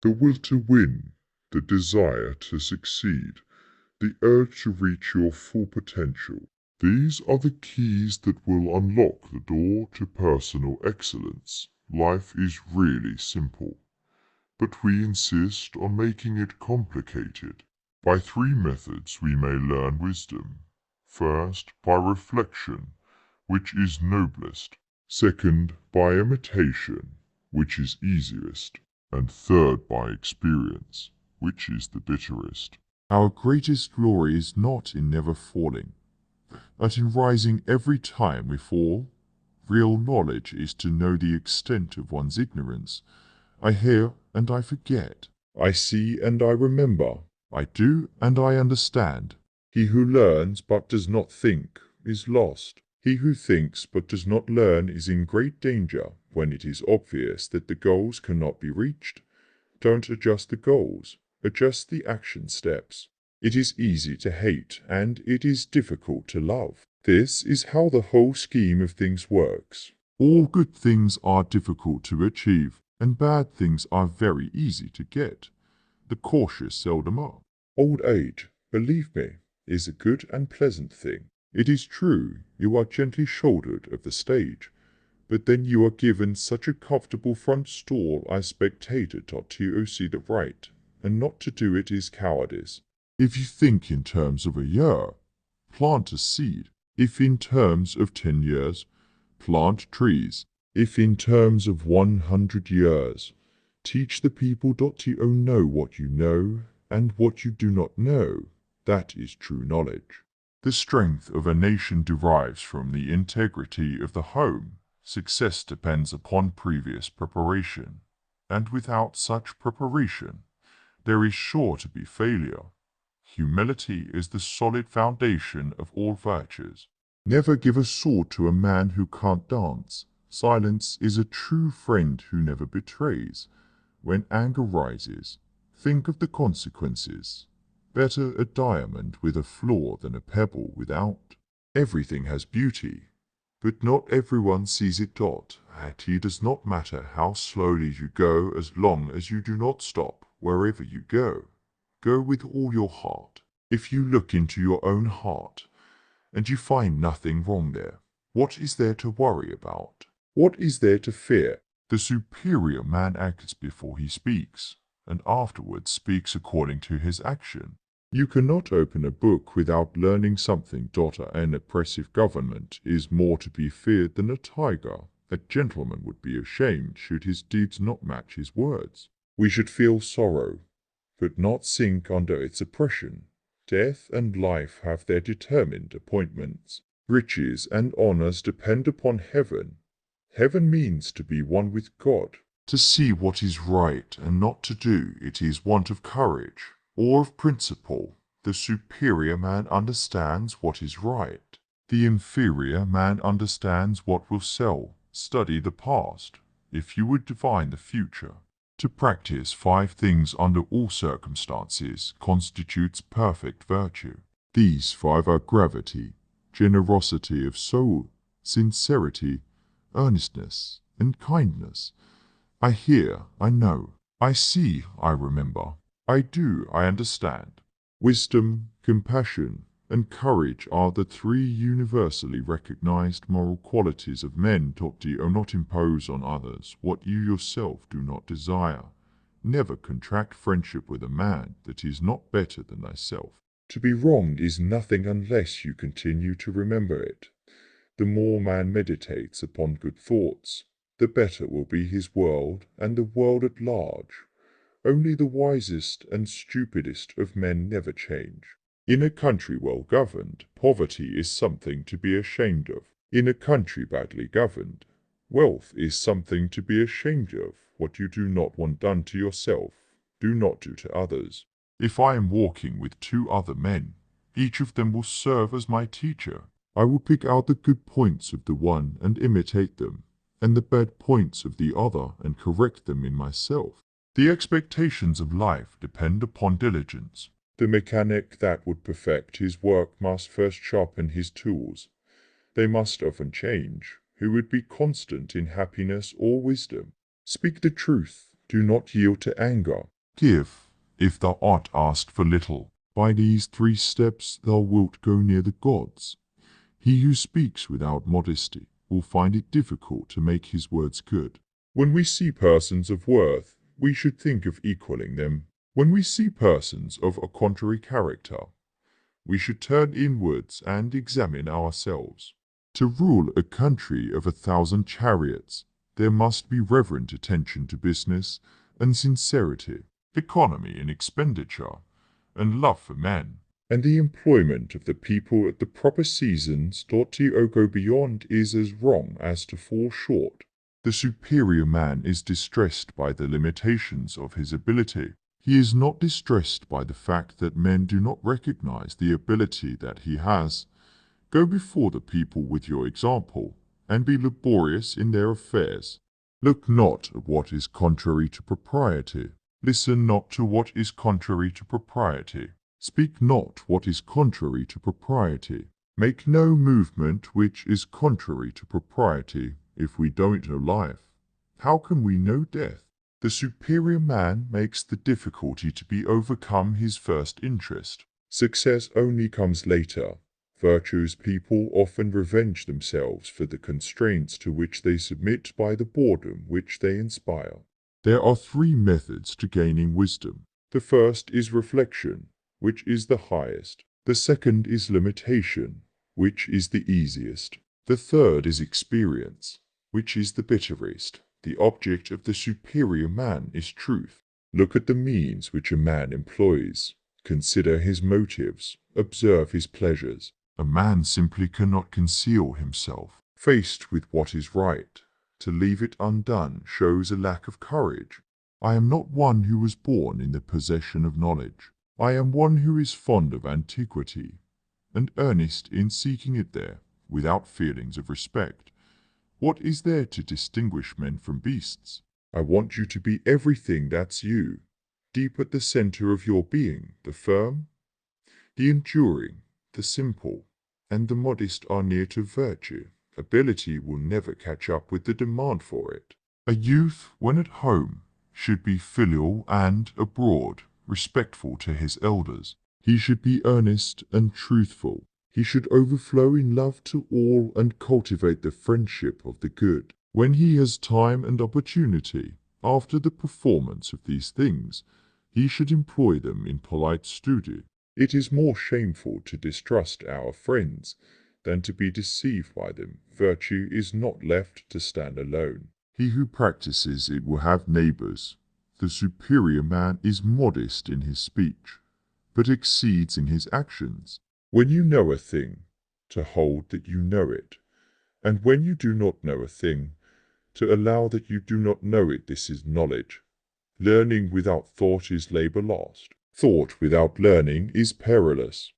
The will to win, the desire to succeed, the urge to reach your full potential. These are the keys that will unlock the door to personal excellence. Life is really simple, but we insist on making it complicated. By three methods we may learn wisdom. First, by reflection, which is noblest. Second, by imitation, which is easiest. And third, by experience, which is the bitterest. Our greatest glory is not in never falling, but in rising every time we fall. Real knowledge is to know the extent of one's ignorance. I hear and I forget. I see and I remember. I do and I understand. He who learns but does not think is lost. He who thinks but does not learn is in great danger. When it is obvious that the goals cannot be reached, don't adjust the goals, adjust the action steps. It is easy to hate and it is difficult to love. This is how the whole scheme of things works. All good things are difficult to achieve, and bad things are very easy to get. The cautious seldom are. Old age, believe me, is a good and pleasant thing. It is true, you are gently shouldered of the stage, but then you are given such a comfortable front stall as spectator to see the right, and not to do it is cowardice. If you think in terms of a year, plant a seed. If in terms of 10 years, plant trees. If in terms of 100 years, teach the people to know what you know and what you do not know. That is true knowledge. The strength of a nation derives from the integrity of the home. Success depends upon previous preparation, and without such preparation, there is sure to be failure. Humility is the solid foundation of all virtues. Never give a sword to a man who can't dance. Silence is a true friend who never betrays. When anger rises, think of the consequences. Better a diamond with a flaw than a pebble without. Everything has beauty, but not everyone sees it. It does not matter how slowly you go as long as you do not stop wherever you go. Go with all your heart. If you look into your own heart, and you find nothing wrong there, what is there to worry about? What is there to fear? The superior man acts before he speaks, and afterwards speaks according to his action. You cannot open a book without learning something. An oppressive government is more to be feared than a tiger. A gentleman would be ashamed should his deeds not match his words. We should feel sorrow, but not sink under its oppression. Death and life have their determined appointments. Riches and honors depend upon heaven. Heaven means to be one with God. To see what is right and not to do it is want of courage, or of principle. The superior man understands what is right. The inferior man understands what will sell. Study the past, if you would divine the future. To practice 5 things under all circumstances constitutes perfect virtue. These 5 are gravity, generosity of soul, sincerity, earnestness, and kindness. I hear, I know. I see, I remember. I do, I understand. Wisdom, compassion, and courage are the 3 universally recognized moral qualities of men. Do not impose on others what you yourself do not desire. Never contract friendship with a man that is not better than thyself. To be wronged is nothing unless you continue to remember it. The more man meditates upon good thoughts, the better will be his world and the world at large. Only the wisest and stupidest of men never change. In a country well governed, poverty is something to be ashamed of. In a country badly governed, wealth is something to be ashamed of. What you do not want done to yourself, do not do to others. If I am walking with 2 other men, each of them will serve as my teacher. I will pick out the good points of the one and imitate them, and the bad points of the other and correct them in myself. The expectations of life depend upon diligence. The mechanic that would perfect his work must first sharpen his tools. They must often change. Who would be constant in happiness or wisdom? Speak the truth, Do not yield to anger. Give, if thou art asked for little. By these 3 steps thou wilt go near the gods. He who speaks without modesty will find it difficult to make his words good. When we see persons of worth, we should think of equaling them. When we see persons of a contrary character, we should turn inwards and examine ourselves. To rule a country of 1,000 chariots, there must be reverent attention to business and sincerity, economy in expenditure, and love for men, and the employment of the people at the proper seasons. To go beyond is as wrong as to fall short. The superior man is distressed by the limitations of his ability. He is not distressed by the fact that men do not recognize the ability that he has. Go before the people with your example, and be laborious in their affairs. Look not at what is contrary to propriety. Listen not to what is contrary to propriety. Speak not what is contrary to propriety. Make no movement which is contrary to propriety. If we don't know life, how can we know death? The superior man makes the difficulty to be overcome his first interest. Success only comes later. Virtuous people often revenge themselves for the constraints to which they submit by the boredom which they inspire. There are 3 methods to gaining wisdom. The first is reflection, which is the highest. The second is limitation, which is the easiest. The third is experience, which is the bitterest. The object of the superior man is truth. Look at the means which a man employs. Consider his motives. Observe his pleasures. A man simply cannot conceal himself. Faced with what is right, to leave it undone shows a lack of courage. I am not one who was born in the possession of knowledge. I am one who is fond of antiquity, and earnest in seeking it there, without feelings of respect. What is there to distinguish men from beasts? I want you to be everything that's you, deep at the center of your being. The firm, the enduring, the simple, and the modest are near to virtue. Ability will never catch up with the demand for it. A youth, when at home, should be filial and, abroad, respectful to his elders. He should be earnest and truthful. He should overflow in love to all and cultivate the friendship of the good. When he has time and opportunity, after the performance of these things, he should employ them in polite study. It is more shameful to distrust our friends than to be deceived by them. Virtue is not left to stand alone. He who practices it will have neighbors. The superior man is modest in his speech, but exceeds in his actions. When you know a thing, to hold that you know it, and when you do not know a thing, to allow that you do not know it. This is knowledge. Learning without thought is labor lost. Thought without learning is perilous.